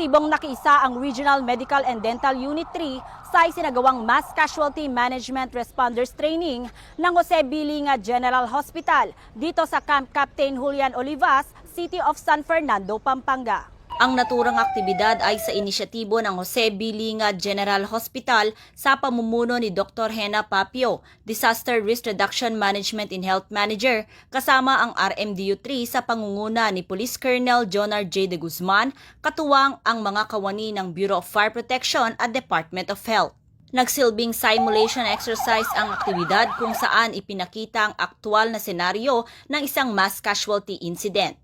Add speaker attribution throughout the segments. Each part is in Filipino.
Speaker 1: Aktibong nakiisa ang Regional Medical and Dental Unit 3 sa isinagawang Mass Casualty Management Responders Training ng Jose Bilinga General Hospital dito sa Camp Captain Julian Olivas, City of San Fernando, Pampanga. Ang naturang aktibidad ay sa inisyatibo ng Jose Bilinga General Hospital sa pamumuno ni Dr. Hena Papio, Disaster Risk Reduction Management and Health Manager, kasama ang RMDU-3 sa pangunguna ni Police Colonel Jonar J. de Guzman, katuwang ang mga kawani ng Bureau of Fire Protection at Department of Health. Nagsilbing simulation exercise ang aktibidad kung saan ipinakita ang aktwal na senaryo ng isang mass casualty incident.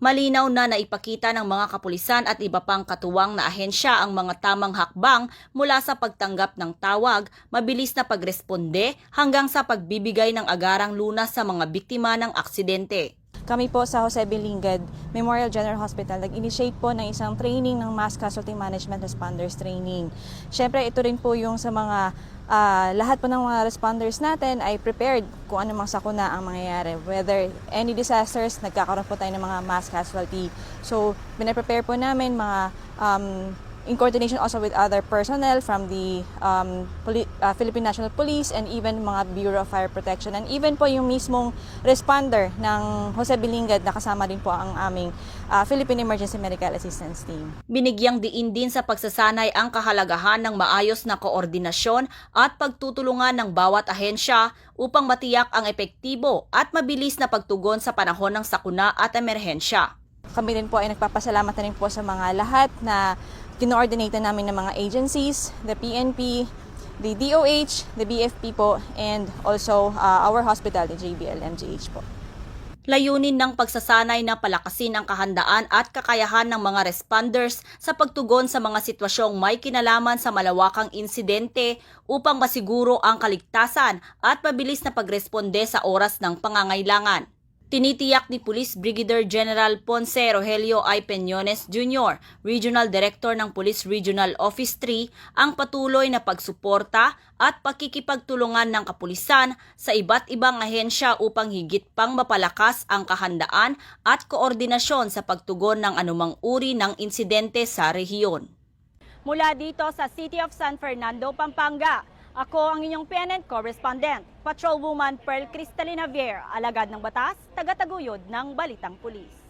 Speaker 1: Malinaw na naipakita ng mga kapulisan at iba pang katuwang na ahensya ang mga tamang hakbang mula sa pagtanggap ng tawag, mabilis na pagresponde hanggang sa pagbibigay ng agarang lunas sa mga biktima ng aksidente.
Speaker 2: Kami po sa Jose Bilinga Memorial General Hospital nag-initiate po ng isang training ng Mass Casualty Management Responders Training. Siyempre ito rin po yung sa mga lahat po ng mga responders natin ay prepared kung ano mang sakuna ang mangyayari. Whether any disasters, nagkakaroon po tayo ng mga mass casualty. So, pinaprepare po namin mga in coordination also with other personnel from the Philippine National Police and even mga Bureau of Fire Protection and even po yung mismong responder ng Jose Bilinga na kasama din po ang aming Philippine Emergency Medical Assistance Team.
Speaker 1: Binigyang diin din sa pagsasanay ang kahalagahan ng maayos na koordinasyon at pagtutulungan ng bawat ahensya upang matiyak ang epektibo at mabilis na pagtugon sa panahon ng sakuna at emerhensya.
Speaker 2: Kami din po ay nagpapasalamat na rin po sa mga lahat na kino-ordinate namin ng mga agencies, the PNP, the DOH, the BFP po, and also our hospital, the JBL MGH po.
Speaker 1: Layunin ng pagsasanay na palakasin ang kahandaan at kakayahan ng mga responders sa pagtugon sa mga sitwasyong may kinalaman sa malawakang insidente upang masiguro ang kaligtasan at mabilis na pagresponde sa oras ng pangangailangan. Tinitiyak ni Police Brigadier General Ponce Rogelio I. Peñones Jr., Regional Director ng Police Regional Office 3, ang patuloy na pagsuporta at pakikipagtulungan ng kapulisan sa iba't ibang ahensya upang higit pang mapalakas ang kahandaan at koordinasyon sa pagtugon ng anumang uri ng insidente sa rehiyon. Mula dito sa City of San Fernando, Pampanga, ako ang inyong PNN correspondent, Patrolwoman Pearl Cristalina Vier, alagad ng batas, tagataguyod ng Balitang Pulis.